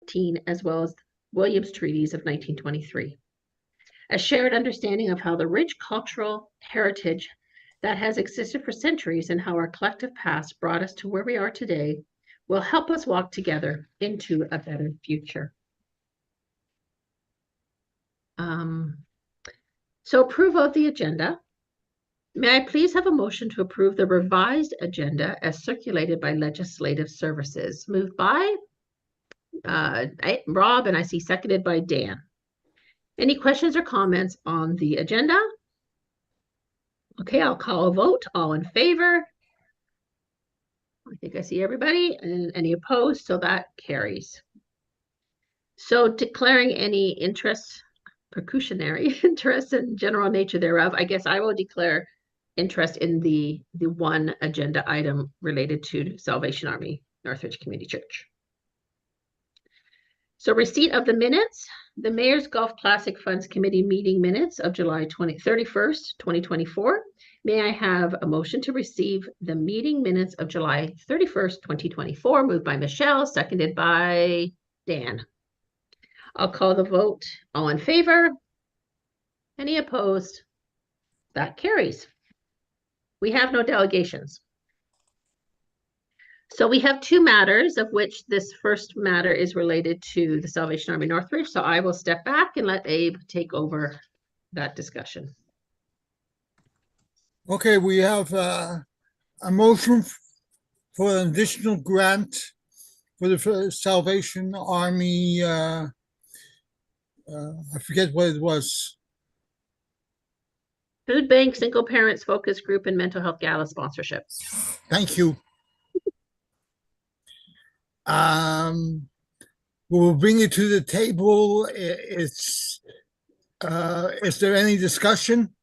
1914, as well as Williams Treaties of 1923. A shared understanding of how the rich cultural heritage that has existed for centuries and how our collective past brought us to where we are today will help us walk together into a better future. So approval of the agenda. May I please have a motion to approve the revised agenda as circulated by Legislative Services? Moved by Rob, and I see seconded by Dan. Any questions or comments on the agenda? Okay, I'll call a vote. All in favor? I think I see everybody. And any opposed? So that carries. So declaring any interest, precautionary interest and general nature thereof, I guess I will declare interest in the one agenda item related to Salvation Army Northridge Community Church. So receipt of the minutes, the Mayor's Golf Classic Funds Committee meeting minutes of July 31st, 2024. May I have a motion to receive the meeting minutes of July 31st, 2024, moved by Michelle, seconded by Dan. I'll call the vote. All in favor? Any opposed? That carries. We have no delegations. So we have two matters, of which this first matter is related to the Salvation Army Northridge. So I will step back and let Abe take over that discussion. Okay, we have a motion for an additional grant for the Salvation Army. I forget what it was. Food Bank, Single Parents Focus Group, and Mental Health Gala sponsorship. Thank you. We'll bring it to the table. Is there any discussion?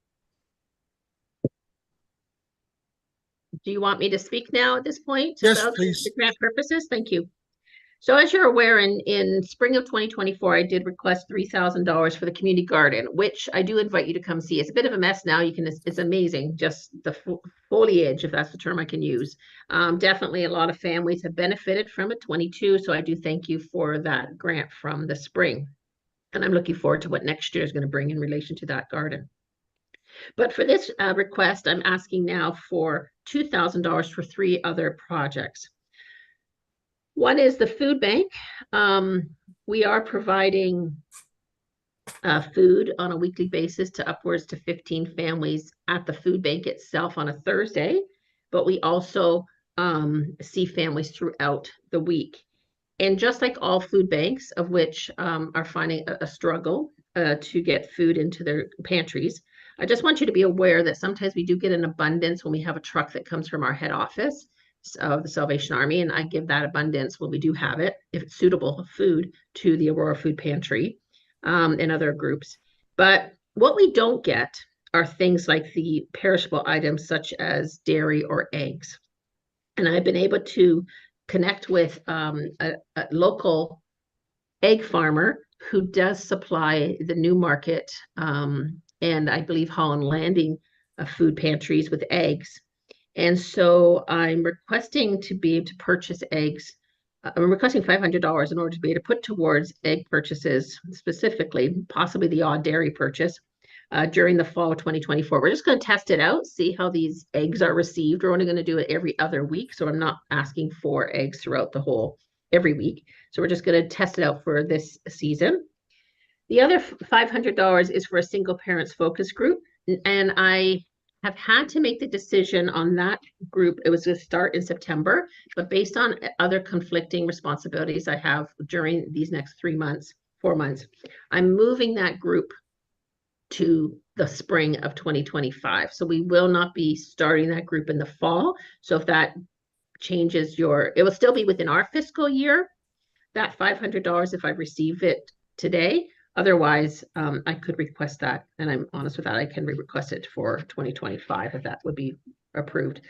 Do you want me to speak now at this point? Yes, about please. The grant purposes? Thank you. So as you're aware, in spring of 2024, I did request $3,000 for the community garden, which I do invite you to come see. It's a bit of a mess now. It's amazing, just the foliage, if that's the term I can use. Definitely a lot of families have benefited from it, 22. So I do thank you for that grant from the spring. And I'm looking forward to what next year is going to bring in relation to that garden. But for this request, I'm asking now for $2,000 for 3 other projects. One is the food bank. We are providing food on a weekly basis to upwards to 15 families at the food bank itself on a Thursday, but we also see families throughout the week. And just like all food banks, of which are finding a struggle to get food into their pantries, I just want you to be aware that sometimes we do get an abundance when we have a truck that comes from our head office of the Salvation Army, and I give that abundance when we do have it, if it's suitable food, to the Aurora Food Pantry and other groups. But what we don't get are things like the perishable items such as dairy or eggs. And I've been able to connect with a local egg farmer who does supply the Newmarket and I believe Holland Landing food pantries with eggs. And so I'm requesting to be able to purchase eggs. I'm requesting $500 in order to be able to put towards egg purchases, specifically, possibly the odd dairy purchase during the fall of 2024. We're just going to test it out, see how these eggs are received. We're only going to do it every other week. So I'm not asking for eggs throughout the whole every week. So we're just going to test it out for this season. The other $500 is for a single parents focus group. And I have had to make the decision on that group. It was going to start in September, but based on other conflicting responsibilities I have during these next 4 months, I'm moving that group to the spring of 2025. So we will not be starting that group in the fall. So if that changes it will still be within our fiscal year, that $500 if I receive it today. Otherwise, I could request that, and I'm honest with that. I can request it for 2025 if that would be approved.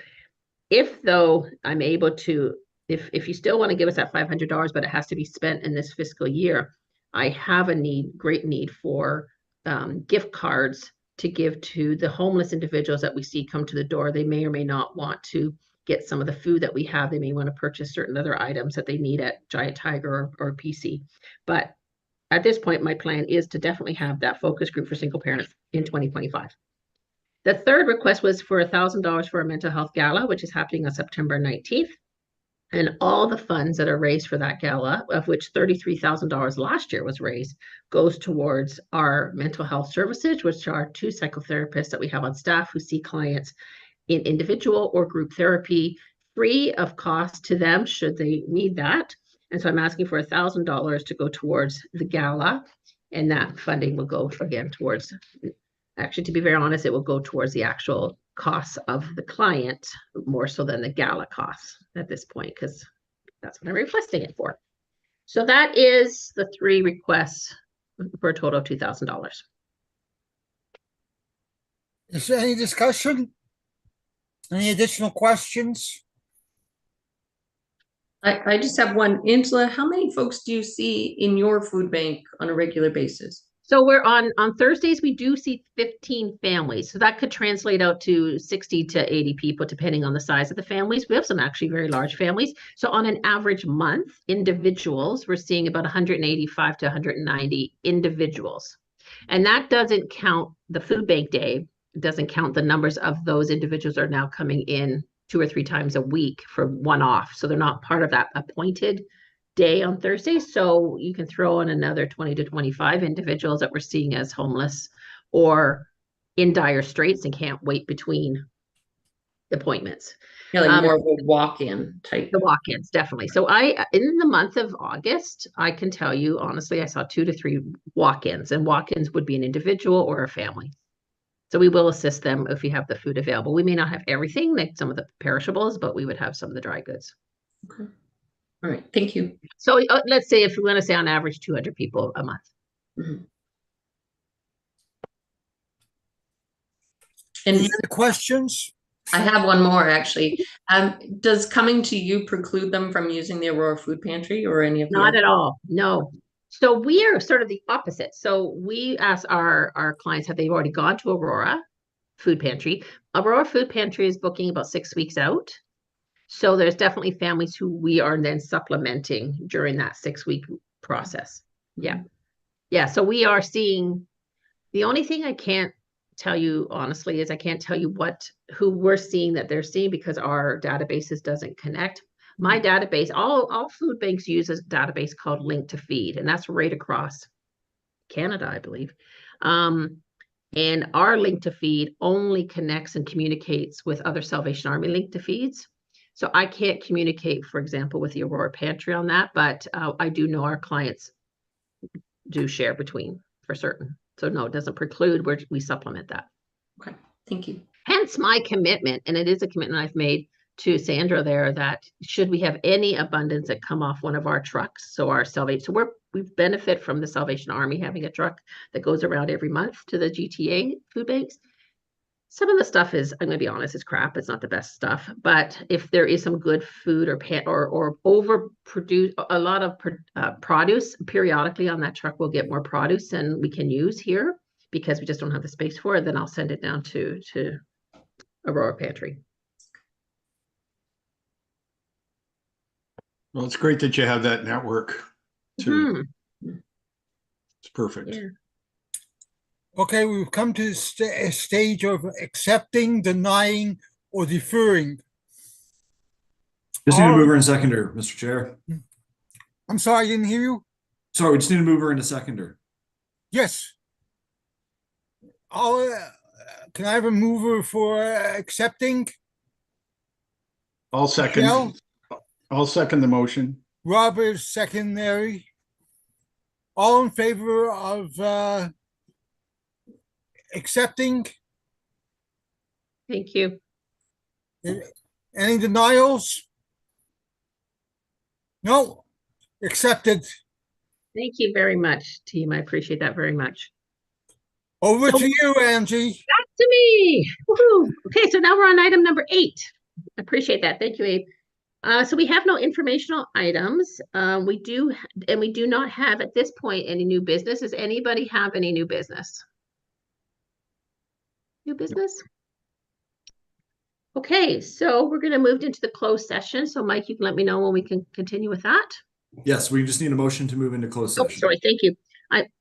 If though I'm able to, if you still want to give us that $500, but it has to be spent in this fiscal year, I have a great need for gift cards to give to the homeless individuals that we see come to the door. They may or may not want to get some of the food that we have. They may want to purchase certain other items that they need at Giant Tiger or PC. But at this point, my plan is to definitely have that focus group for single parents in 2025. The third request was for $1,000 for a mental health gala, which is happening on September 19th. And all the funds that are raised for that gala, of which $33,000 last year was raised, goes towards our mental health services, which are 2 psychotherapists that we have on staff who see clients in individual or group therapy, free of cost to them should they need that. And so I'm asking for $1,000 to go towards the gala, and that funding will go again towards, actually, to be very honest, it will go towards the actual costs of the client more so than the gala costs at this point, because that's what I'm requesting it for. So that is the 3 requests for a total of $2,000. Is there any discussion? Any additional questions? I just have one. Angela, how many folks do you see in your food bank on a regular basis? So we're on Thursdays, we do see 15 families. So that could translate out to 60 to 80 people, depending on the size of the families. We have some actually very large families. So on an average month, individuals, we're seeing about 185 to 190 individuals. And that doesn't count the food bank day. It doesn't count the numbers of those individuals are now coming in 2 or 3 times a week for one-off. So they're not part of that appointed day on Thursday. So you can throw in another 20 to 25 individuals that we're seeing as homeless or in dire straits and can't wait between appointments. Yeah, like more of a walk-in type. The walk-ins, definitely. So in the month of August, I can tell you, honestly, I saw 2 to 3 walk-ins, and walk-ins would be an individual or a family. So we will assist them if we have the food available. We may not have everything, like some of the perishables, but we would have some of the dry goods. Okay. All right, thank you. So let's say if we want to say on average 200 people a month. Mm-hmm. Any And other questions? I have one more actually. Does coming to you preclude them from using the Aurora Food Pantry or any of the Not other? at all. No. So we are sort of the opposite. So we ask our clients, have they already gone to Aurora Food Pantry? Aurora Food Pantry is booking about 6 weeks out. So there's definitely families who we are then supplementing during that 6-week process. Yeah. Yeah. So we are seeing, the only thing I can't tell you honestly is I can't tell you who we're seeing that they're seeing because our databases doesn't connect. My database, all food banks use a database called Link to Feed, and that's right across Canada, I believe. And our Link to Feed only connects and communicates with other Salvation Army Link to Feeds. So I can't communicate, for example, with the Aurora Pantry on that, but I do know our clients do share between for certain. So no, it doesn't preclude, we supplement that. Okay, thank you. Hence my commitment, and it is a commitment I've made to Sandra there, that should we have any abundance that come off one of our trucks, so our Salvation, so we benefit from the Salvation Army having a truck that goes around every month to the GTA food banks. Some of the stuff is, I'm going to be honest, is crap. It's not the best stuff. But if there is some good food or overproduce, a lot of produce, periodically on that truck, we'll get more produce than we can use here because we just don't have the space for it. Then I'll send it down to Aurora Pantry. Well, it's great that you have that network too. It's perfect. Yeah. Okay, we've come to the stage of accepting, denying, or deferring. Just need a mover and seconder, Mr. Chair. I'm sorry, I didn't hear you. Sorry, we just need a mover and a seconder. Yes. Can I have a mover for accepting? I'll second. Michelle? I'll second the motion. Robert, secondary. All in favor of accepting? Thank you. Any denials? No, accepted. Thank you very much, team. I appreciate that very much. Over to you, Angie. Back to me. Woohoo. Okay, so now we're on item number 8. I appreciate that. Thank you, Abe. So we have no informational items. We do not have at this point any new business. Does anybody have any new business? New business? Okay, so we're gonna move into the closed session. So Mike, you can let me know when we can continue with that. Yes, we just need a motion to move into closed Oh, session. sorry, thank you.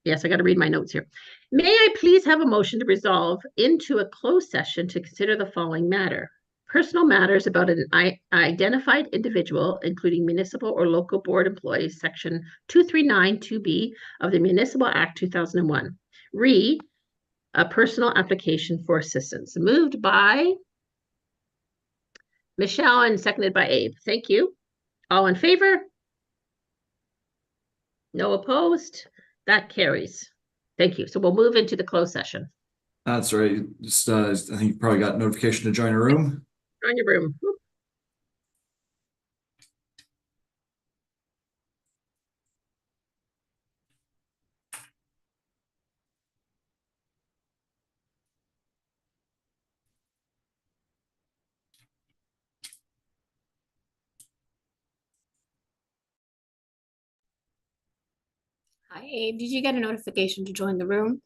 Yes, I gotta read my notes here. May I please have a motion to resolve into a closed session to consider the following matter? Personal matters about an identified individual, including municipal or local board employees, section 2392B of the Municipal Act 2001. A personal application for assistance. Moved by Michelle and seconded by Abe. Thank you. All in favor? No opposed? That carries. Thank you. So we'll move into the closed session. That's right. Just, I think you probably got notification to join a room. Join your room. Hi, Abe. Did you get a notification to join the room?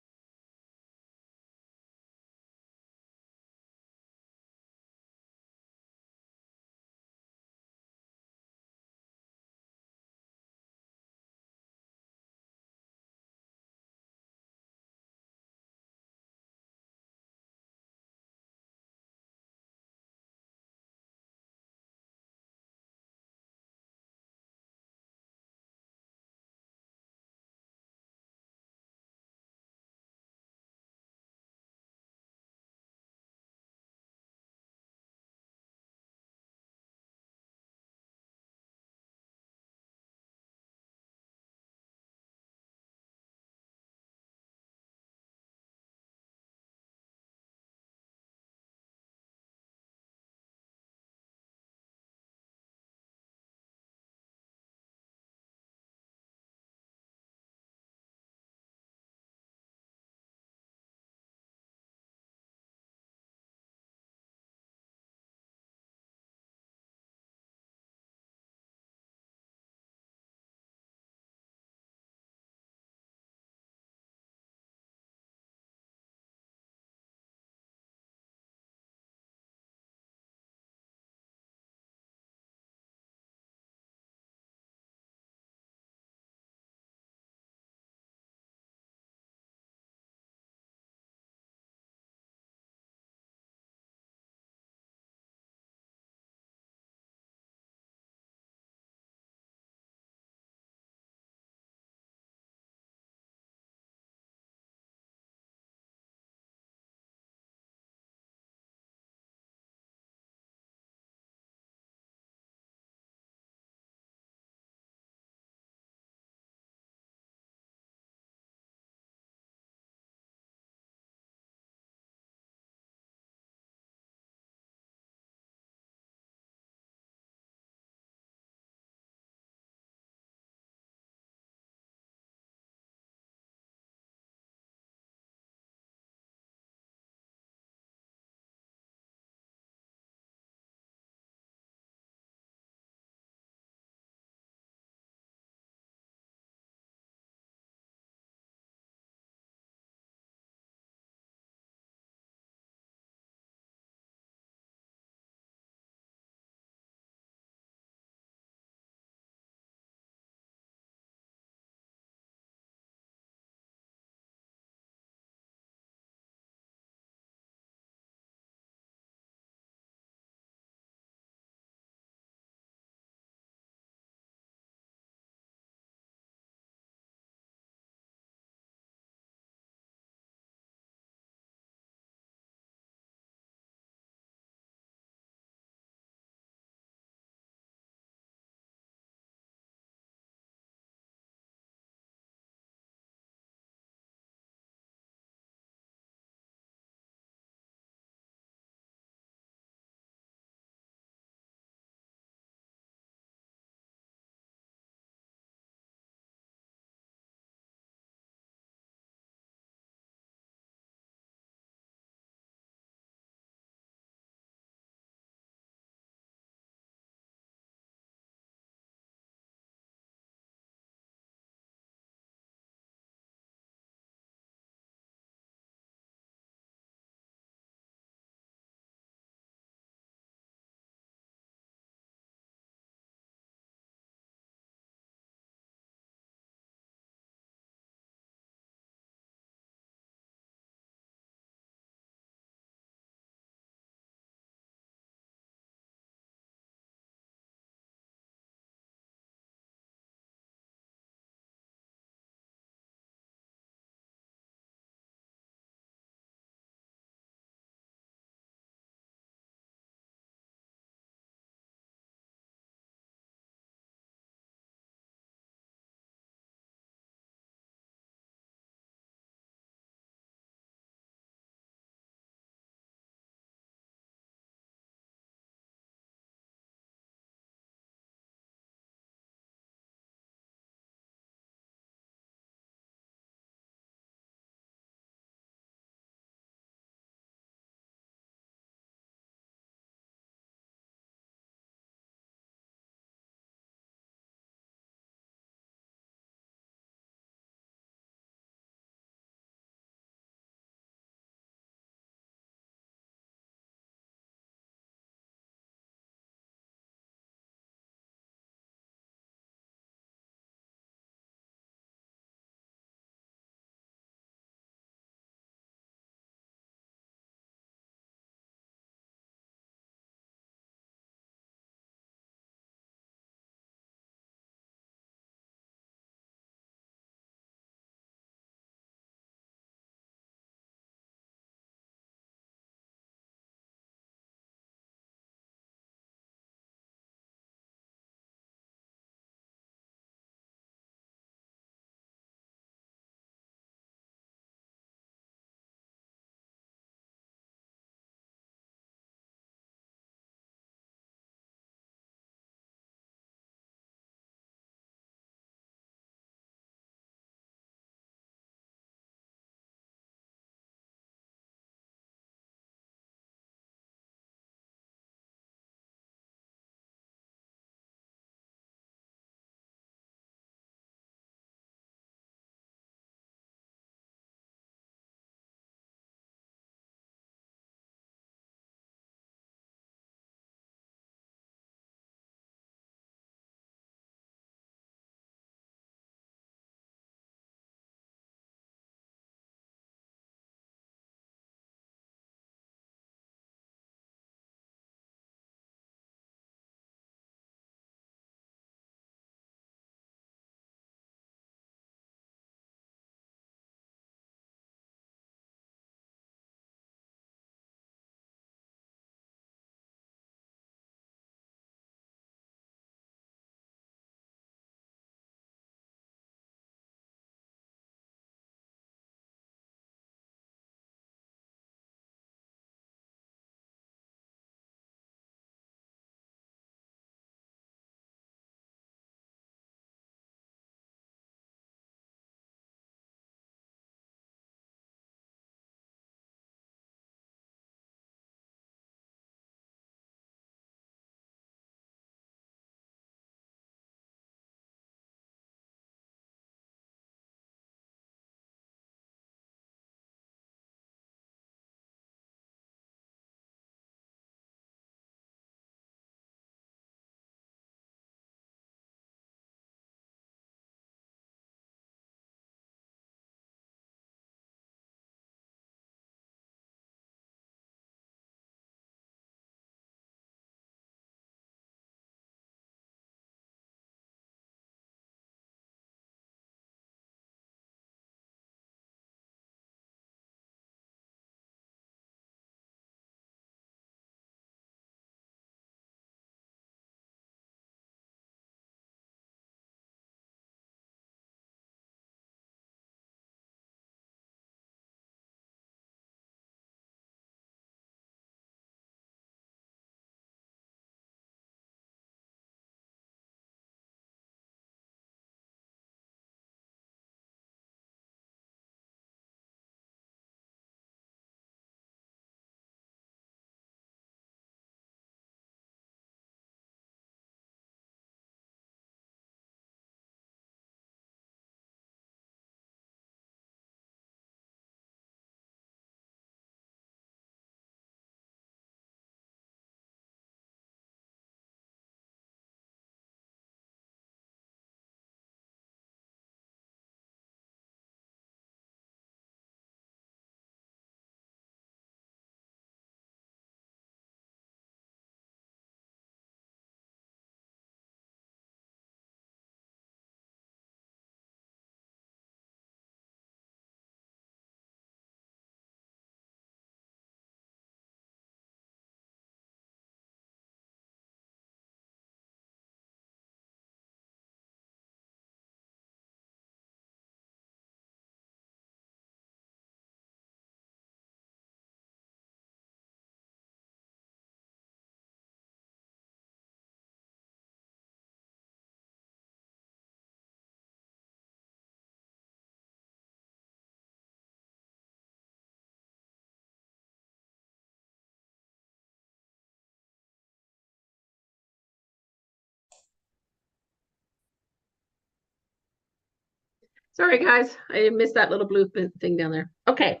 Sorry, guys, I missed that little blue thing down there. Okay.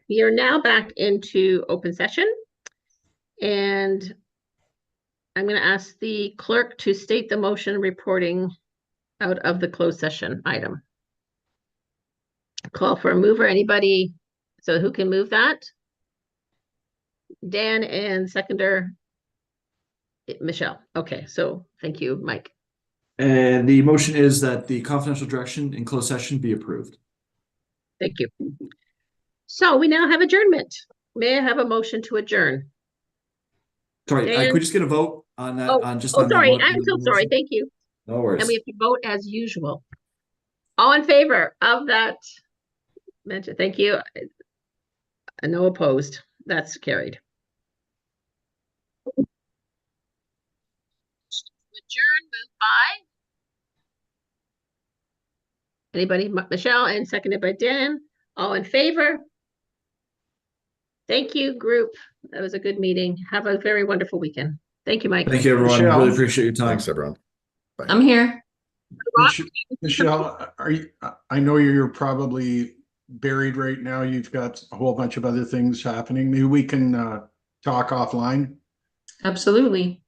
We are now back into open session. And I'm going to ask the clerk to state the motion reporting out of the closed session item. Call for a mover, anybody? So who can move that? Dan, and seconder Michelle. Okay, so thank you, Mike. And the motion is that the confidential direction in closed session be approved. Thank you. So we now have adjournment. May I have a motion to adjourn? Sorry, Dan? could we just get a vote on that, Oh, on just Oh, on that sorry, one- I'm so sorry. motion? Thank you. No worries. And we have to vote as usual. All in favor of that mention? Thank you. And no opposed. That's carried. Adjourn, moved by anybody? Michelle, and seconded by Dan. All in favor? Thank you, group. That was a good meeting. Have a very wonderful weekend. Thank you, Mike. Thank you, everyone. Michelle? Really appreciate your time. Thanks, everyone. I'm here. Michelle, are you, I know you're probably buried right now. You've got a whole bunch of other things happening. Maybe we can talk offline. Absolutely.